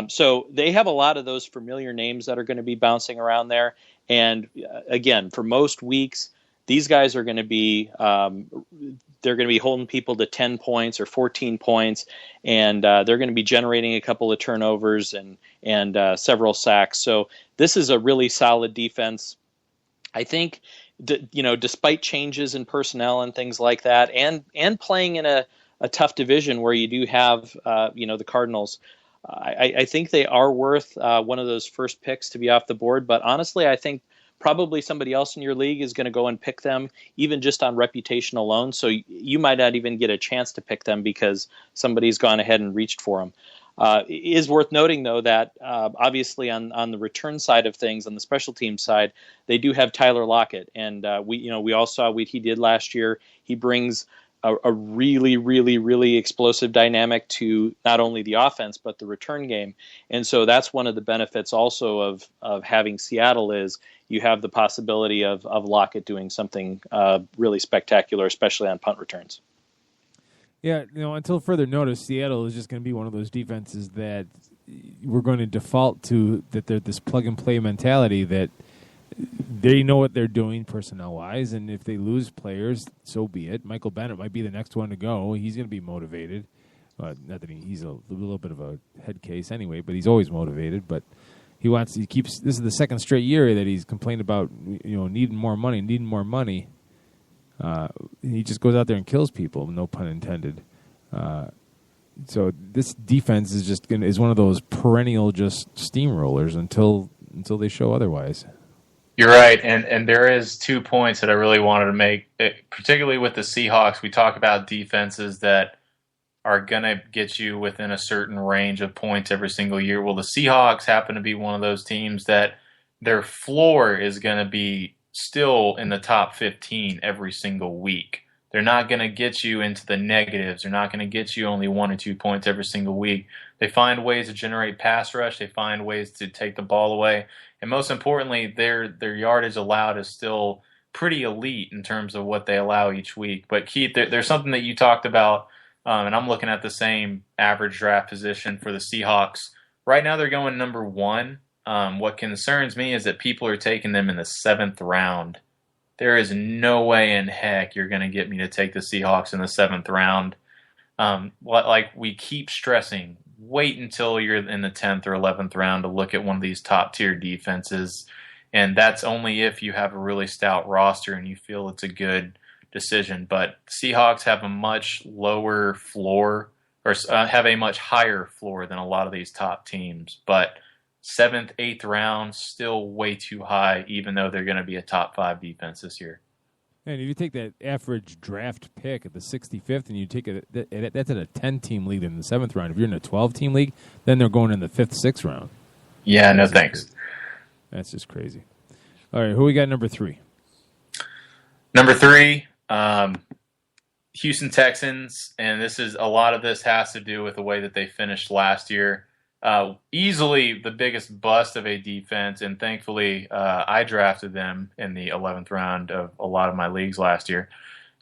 So they have a lot of those familiar names that are going to be bouncing around there. And again, for most weeks, these guys are going to be they're going to be holding people to 10 points or 14 points, and they're going to be generating a couple of turnovers and several sacks. So this is a really solid defense. I think, despite changes in personnel and things like that, and playing in a tough division where you do have the Cardinals. I think they are worth one of those first picks to be off the board, but honestly, I think probably somebody else in your league is going to go and pick them, even just on reputation alone. So you might not even get a chance to pick them because somebody's gone ahead and reached for them. It is worth noting, though, that obviously on the return side of things, on the special teams side, they do have Tyler Lockett, and we all saw what he did last year. He brings a really, really, really explosive dynamic to not only the offense but the return game. And so that's one of the benefits also of having Seattle is you have the possibility of Lockett doing something really spectacular, especially on punt returns. Yeah, until further notice, Seattle is just going to be one of those defenses that we're going to default to, that they're this plug-and-play mentality that they know what they're doing personnel-wise, and if they lose players, so be it. Michael Bennett might be the next one to go. He's going to be motivated. Not that he's a little bit of a head case anyway, but he's always motivated. But this is the second straight year that he's complained about, needing more money. He just goes out there and kills people, no pun intended. So this defense is one of those perennial just steamrollers until they show otherwise. You're right, and there is 2 points that I really wanted to make, particularly with the Seahawks. We talk about defenses that are going to get you within a certain range of points every single year. Well, the Seahawks happen to be one of those teams that their floor is going to be still in the top 15 every single week. They're not going to get you into the negatives. They're not going to get you only 1 or 2 points every single week. They find ways to generate pass rush. They find ways to take the ball away. And most importantly, their yardage allowed is still pretty elite in terms of what they allow each week. But Keith, there's something that you talked about, and I'm looking at the same average draft position for the Seahawks. Right now they're going number 1. What concerns me is that people are taking them in the 7th round. There is no way in heck you're going to get me to take the Seahawks in the 7th round. Like we keep stressing, wait until you're in the 10th or 11th round to look at one of these top-tier defenses, and that's only if you have a really stout roster and you feel it's a good decision. But Seahawks have a much lower floor, or have a much higher floor than a lot of these top teams. But 7th, 8th round, still way too high, even though they're going to be a top 5 defense this year. And if you take that average draft pick at the 65th and you take it, that's at a 10-team league in the 7th round. If you're in a 12-team league, then they're going in the 5th, 6th round. Yeah, no thanks. Crazy. That's just crazy. All right, who we got number 3? Number 3, Houston Texans, and a lot of this has to do with the way that they finished last year. easily the biggest bust of a defense, and thankfully I drafted them in the 11th round of a lot of my leagues last year.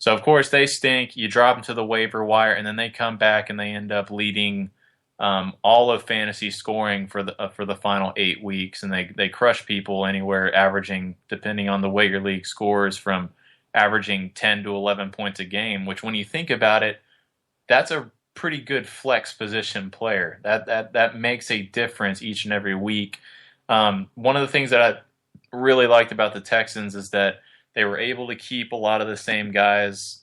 So, of course, they stink. You drop them to the waiver wire, and then they come back and they end up leading all of fantasy scoring for the final 8 weeks, and they crush people anywhere averaging, depending on the way your league scores, from averaging 10 to 11 points a game, which when you think about it, that's a pretty good flex position player. That makes a difference each and every week. One of the things that I really liked about the Texans is that they were able to keep a lot of the same guys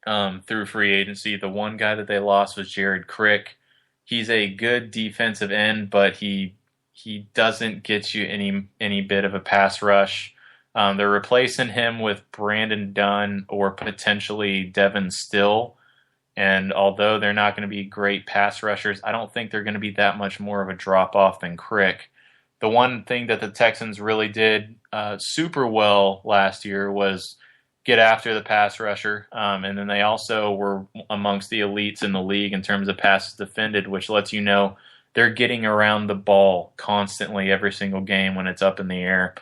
through free agency. The one guy that they lost was Jared Crick. He's a good defensive end, but he doesn't get you any bit of a pass rush. They're replacing him with Brandon Dunn or potentially Devin Still. And although they're not going to be great pass rushers, I don't think they're going to be that much more of a drop-off than Crick. The one thing that the Texans really did super well last year was get after the pass rusher. And then they also were amongst the elites in the league in terms of passes defended, which lets you know they're getting around the ball constantly every single game when it's up in the air.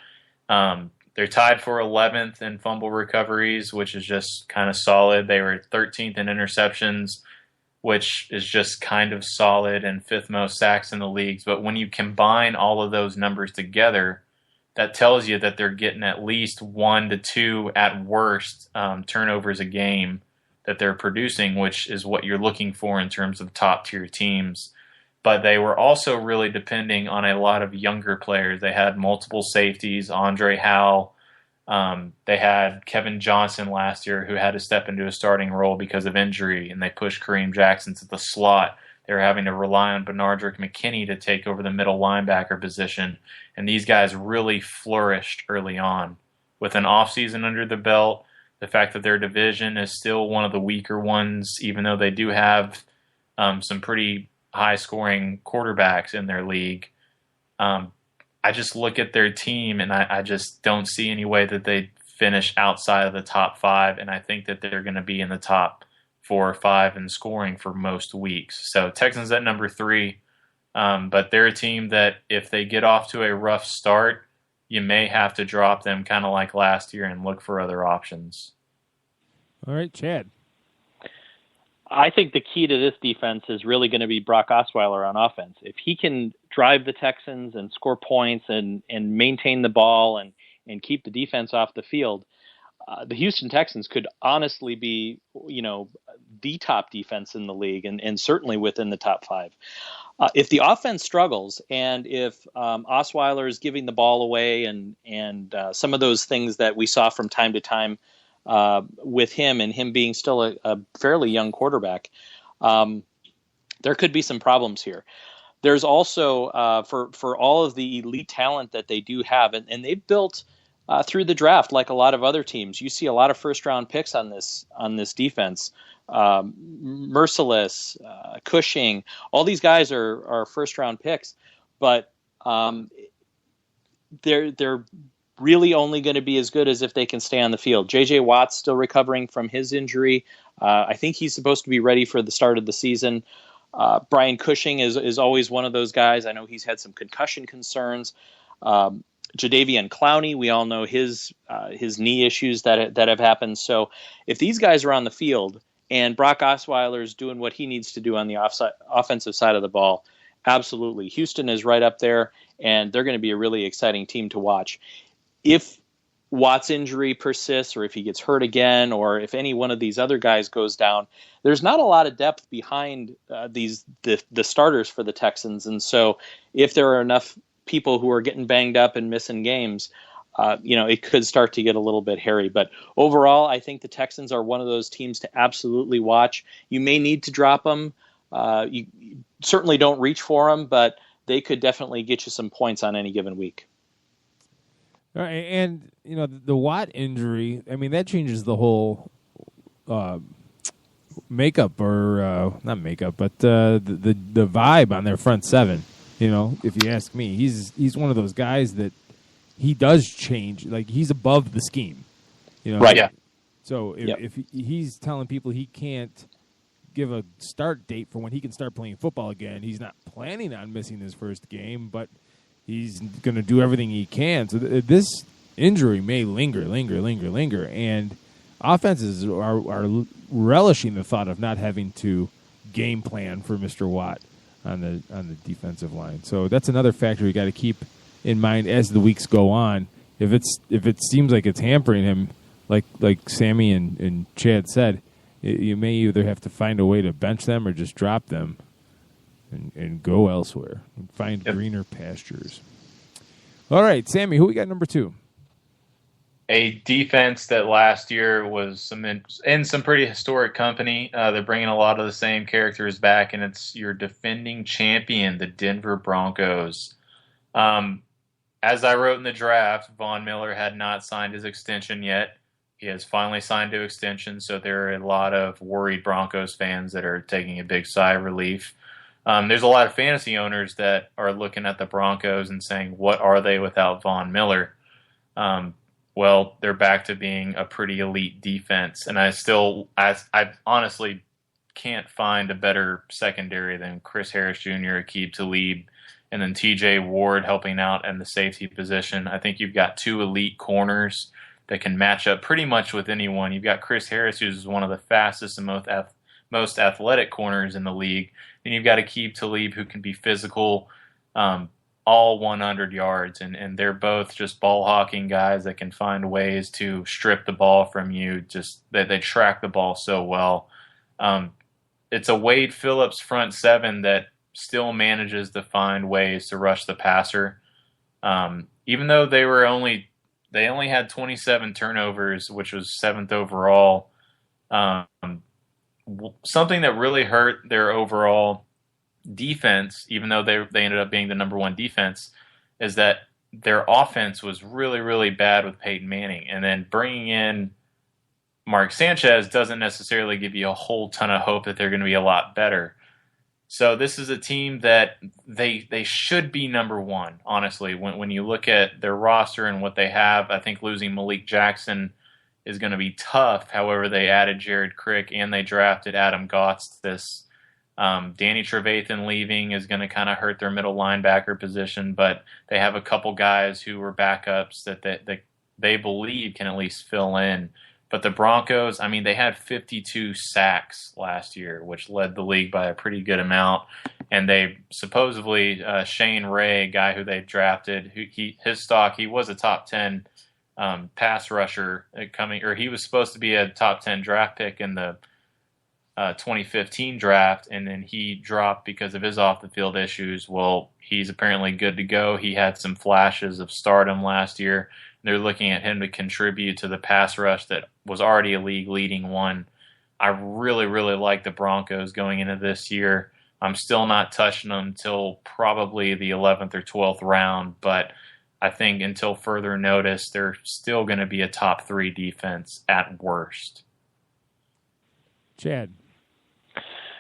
They're tied for 11th in fumble recoveries, which is just kind of solid. They were 13th in interceptions, which is just kind of solid, and 5th most sacks in the leagues. But when you combine all of those numbers together, that tells you that they're getting at least 1 to 2 at worst turnovers a game that they're producing, which is what you're looking for in terms of top-tier teams. But they were also really depending on a lot of younger players. They had multiple safeties, Andre Howell. They had Kevin Johnson last year, who had to step into a starting role because of injury, and they pushed Kareem Jackson to the slot. They were having to rely on Benardrick McKinney to take over the middle linebacker position, and these guys really flourished early on. With an offseason under the belt, the fact that their division is still one of the weaker ones, even though they do have some pretty high-scoring quarterbacks in their league. I just look at their team, and I just don't see any way that they finish outside of the top 5, and I think that they're going to be in the top 4 or 5 in scoring for most weeks. So Texans at number 3, but they're a team that if they get off to a rough start, you may have to drop them kind of like last year and look for other options. All right, Chad. I think the key to this defense is really going to be Brock Osweiler on offense. If he can drive the Texans and score points and maintain the ball and keep the defense off the field, the Houston Texans could honestly be, the top defense in the league and certainly within the top 5. If the offense struggles and if Osweiler is giving the ball away and some of those things that we saw from time to time with him and him being still a fairly young quarterback, there could be some problems here. There's also for all of the elite talent that they do have, and they've built through the draft like a lot of other teams. You see a lot of first-round picks on this defense. Merciless, Cushing, all these guys are first-round picks, but they're really only going to be as good as if they can stay on the field. J.J. Watt's still recovering from his injury. I think he's supposed to be ready for the start of the season. Brian Cushing is always one of those guys. I know he's had some concussion concerns. Jadeveon Clowney, we all know his knee issues that have happened. So if these guys are on the field and Brock Osweiler is doing what he needs to do on the offensive side of the ball, absolutely. Houston is right up there, and they're going to be a really exciting team to watch. If Watt's injury persists, or if he gets hurt again, or if any one of these other guys goes down, there's not a lot of depth behind the starters for the Texans. And so if there are enough people who are getting banged up and missing games, it could start to get a little bit hairy. But overall, I think the Texans are one of those teams to absolutely watch. You may need to drop them. You certainly don't reach for them, but they could definitely get you some points on any given week. All right, and the Watt injury, I mean, that changes the whole makeup, or not makeup, but the vibe on their front seven. If you ask me, he's one of those guys that he does change. Like, he's above the scheme. Right. Yeah. So if he's telling people he can't give a start date for when he can start playing football again. He's not planning on missing his first game, but he's going to do everything he can. So this injury may linger, and offenses are relishing the thought of not having to game plan for Mr. Watt on the defensive line. So that's another factor you got to keep in mind as the weeks go on. If it seems like it's hampering him, like Sammy and Chad said, you may either have to find a way to bench them or just drop them and go elsewhere and find greener pastures. All right, Sammy, who we got number 2? A defense that last year was in some pretty historic company. They're bringing a lot of the same characters back, and it's your defending champion, the Denver Broncos. As I wrote in the draft, Von Miller had not signed his extension yet. He has finally signed to extension, so there are a lot of worried Broncos fans that are taking a big sigh of relief. There's a lot of fantasy owners that are looking at the Broncos and saying, what are they without Von Miller? Well, they're back to being a pretty elite defense, and I honestly can't find a better secondary than Chris Harris Jr., Aqib Talib, and then TJ Ward helping out in the safety position. I think you've got 2 elite corners that can match up pretty much with anyone. You've got Chris Harris, who's one of the fastest and most athletic corners in the league. And you've got Aqib Talib, who can be physical, all 100 yards. And they're both just ball-hawking guys that can find ways to strip the ball from you. Just that they track the ball so well. It's a Wade Phillips front 7 that still manages to find ways to rush the passer. Even though they only had 27 turnovers, which was 7th overall. Something that really hurt their overall defense, even though they ended up being the number 1 defense, is that their offense was really, really bad with Peyton Manning. And then bringing in Mark Sanchez doesn't necessarily give you a whole ton of hope that they're going to be a lot better. So this is a team that they should be number 1, honestly. When you look at their roster and what they have, I think losing Malik Jackson is going to be tough. However, they added Jared Crick and they drafted Adam Gotts. Danny Trevathan leaving is going to kind of hurt their middle linebacker position, but they have a couple guys who were backups that they believe can at least fill in. But the Broncos, I mean, they had 52 sacks last year, which led the league by a pretty good amount. And they supposedly, Shane Ray, guy who they drafted, his stock, he was a top 10 pass rusher he was supposed to be a top 10 draft pick in the 2015 draft, and then he dropped because of his off-the-field issues. Well, he's apparently good to go. He had some flashes of stardom last year. They're looking at him to contribute to the pass rush that was already a league-leading one. I really, really like the Broncos going into this year. I'm still not touching them until probably the 11th or 12th round, but I think until further notice, they're still going to be a top 3 defense at worst. Chad.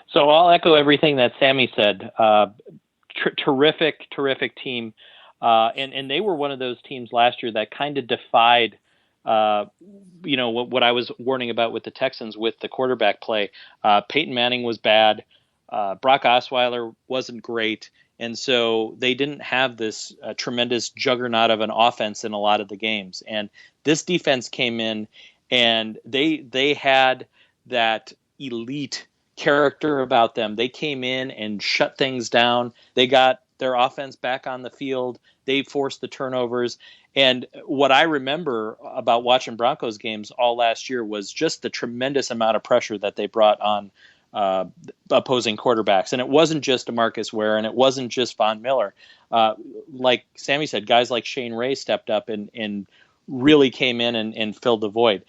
So I'll echo everything that Sammy said. Terrific team. And they were one of those teams last year that kind of defied, what I was warning about with the Texans with the quarterback play. Peyton Manning was bad. Brock Osweiler wasn't great. And so they didn't have this tremendous juggernaut of an offense in a lot of the games. And this defense came in and they had that elite character about them. They came in and shut things down. They got their offense back on the field. They forced the turnovers. And what I remember about watching Broncos games all last year was just the tremendous amount of pressure that they brought on opposing quarterbacks. And it wasn't just DeMarcus Ware, and it wasn't just Von Miller. Like Sammy said, guys like Shane Ray stepped up and really came in and filled the void.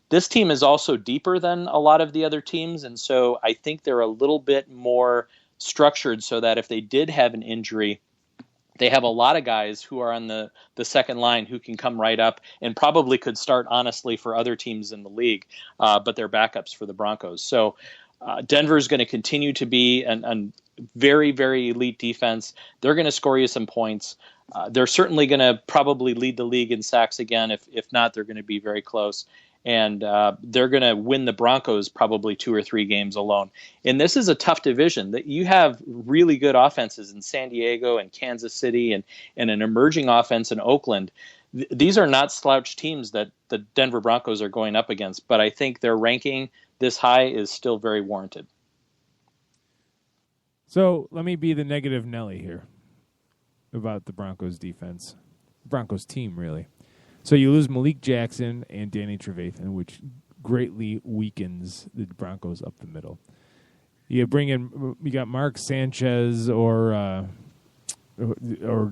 This team is also deeper than a lot of the other teams, and so I think they're a little bit more structured so that if they did have an injury, they have a lot of guys who are on the second line who can come right up and probably could start honestly for other teams in the league, but they're backups for the Broncos. So Denver is going to continue to be a very, very elite defense. They're going to score you some points. They're certainly going to probably lead the league in sacks again. If not, they're going to be very close. and they're going to win the Broncos probably 2 or 3 games alone. And this is a tough division. That you have really good offenses in San Diego and Kansas City, and an emerging offense in Oakland. These are not slouch teams that the Denver Broncos are going up against, but I think their ranking this high is still very warranted. So let me be the negative Nelly here about the Broncos defense. Broncos team, really. So you lose Malik Jackson and Danny Trevathan, which greatly weakens the Broncos up the middle. You got Mark Sanchez or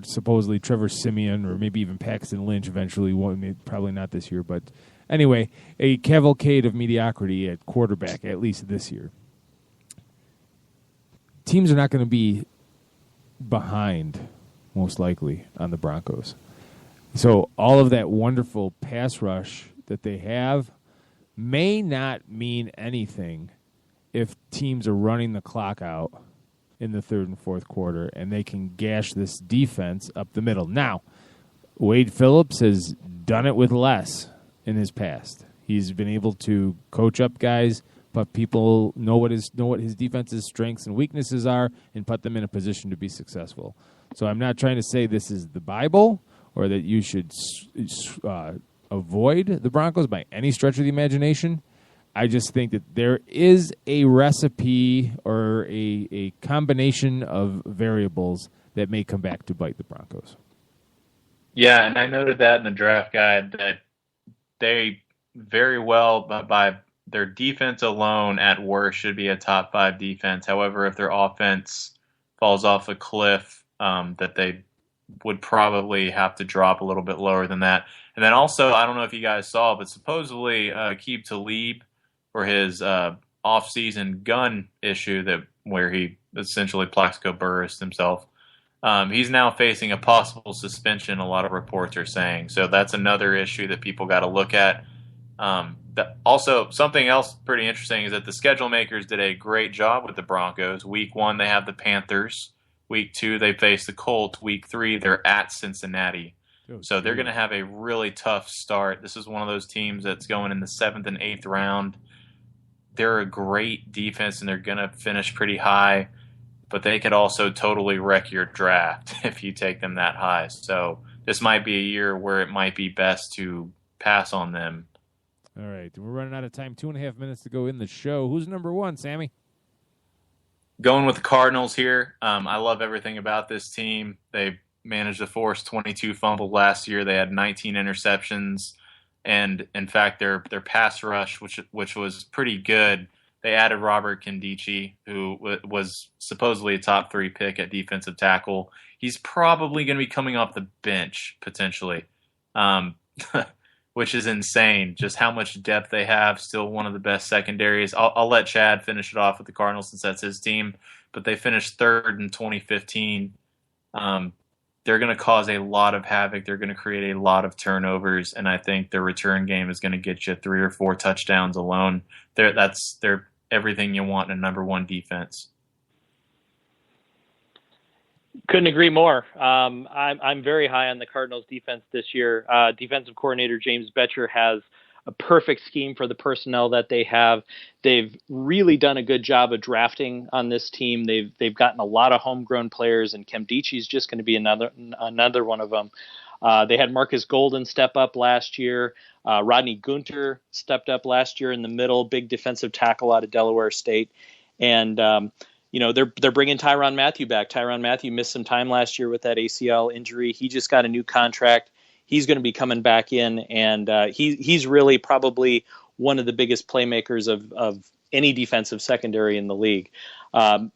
supposedly Trevor Siemian, or maybe even Paxton Lynch eventually. Probably not this year, but anyway, a cavalcade of mediocrity at quarterback, at least this year. Teams are not going to be behind, most likely, on the Broncos. So all of that wonderful pass rush that they have may not mean anything if teams are running the clock out in the third and fourth quarter and they can gash this defense up the middle. Now, Wade Phillips has done it with less in his past. He's been able to coach up guys, but people know what his defense's strengths and weaknesses are and put them in a position to be successful. So I'm not trying to say this is the Bible or that you should avoid the Broncos by any stretch of the imagination. I just think that there is a recipe or a combination of variables that may come back to bite the Broncos. Yeah, and I noted that in the draft guide that they very well, by their defense alone, at worst, should be a top 5 defense. However, if their offense falls off a cliff, that they would probably have to drop a little bit lower than that. And then also, I don't know if you guys saw, but supposedly Aqib Talib, for his off-season gun issue where he essentially Plaxico Burressed himself, he's now facing a possible suspension, a lot of reports are saying. So that's another issue that people got to look at. Also, something else pretty interesting is that the schedule makers did a great job with the Broncos. Week 1, they have the Panthers. Week 2, they face the Colts. Week 3, they're at Cincinnati. So they're going to have a really tough start. This is one of those teams that's going in the 7th and 8th round. They're a great defense, and they're going to finish pretty high, but they could also totally wreck your draft if you take them that high. So this might be a year where it might be best to pass on them. All right, we're running out of time. 2.5 minutes to go in the show. Who's number 1, Sammy? Going with the Cardinals here. I love everything about this team. They managed to force 22 fumbles last year. They had 19 interceptions. And, in fact, their pass rush, which was pretty good, they added Robert Nkemdiche, who was supposedly a top 3 pick at defensive tackle. He's probably going to be coming off the bench, potentially, which is insane, just how much depth they have. Still one of the best secondaries. I'll let Chad finish it off with the Cardinals since that's his team, but they finished 3rd in 2015. They're going to cause a lot of havoc. They're going to create a lot of turnovers, and I think their return game is going to get you 3 or 4 touchdowns alone. They're everything you want in a number 1 defense. Couldn't agree more. I'm very high on the Cardinals defense this year. Defensive coordinator James Bettcher has a perfect scheme for the personnel that they have. They've really done a good job of drafting on this team. They've gotten a lot of homegrown players, and Nkemdiche is just going to be another one of them. They had Marcus Golden step up last year. Rodney Gunter stepped up last year in the middle, big defensive tackle out of Delaware State. And they're bringing Tyrann Mathieu back. Tyrann Mathieu missed some time last year with that ACL injury. He just got a new contract. He's going to be coming back in, and he's really probably one of the biggest playmakers of any defensive secondary in the league. We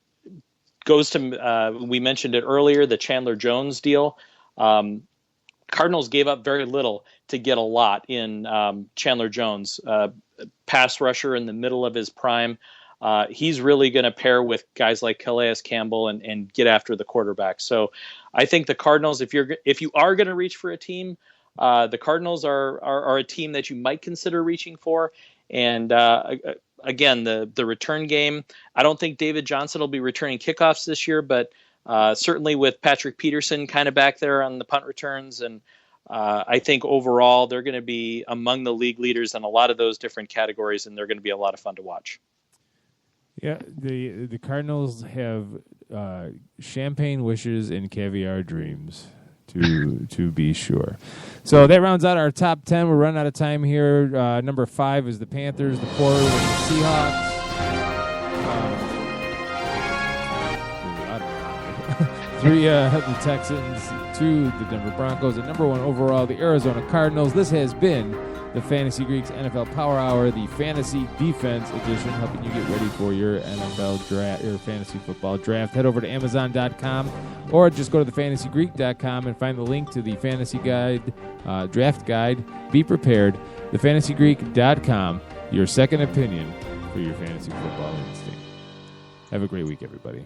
mentioned it earlier, the Chandler Jones deal. Cardinals gave up very little to get a lot in Chandler Jones, pass rusher in the middle of his prime. He's really going to pair with guys like Calais Campbell and get after the quarterback. So I think the Cardinals, if you are going to reach for a team, the Cardinals are a team that you might consider reaching for. And again, the return game, I don't think David Johnson will be returning kickoffs this year, but certainly with Patrick Peterson kind of back there on the punt returns and I think overall they're going to be among the league leaders in a lot of those different categories, and they're going to be a lot of fun to watch. Yeah, the Cardinals have champagne wishes and caviar dreams, to be sure. So that rounds out our top 10. We're running out of time here. Number 5 is the Panthers. The 4 is the Seahawks. Three, the Texans. 2, the Denver Broncos. And number 1 overall, the Arizona Cardinals. This has been the Fantasy Greeks NFL Power Hour, the Fantasy Defense Edition, helping you get ready for your NFL draft, your fantasy football draft. Head over to Amazon.com or just go to thefantasygreek.com and find the link to the Fantasy Guide, Draft Guide. Be prepared. Thefantasygreek.com, your second opinion for your fantasy football instinct. Have a great week, everybody.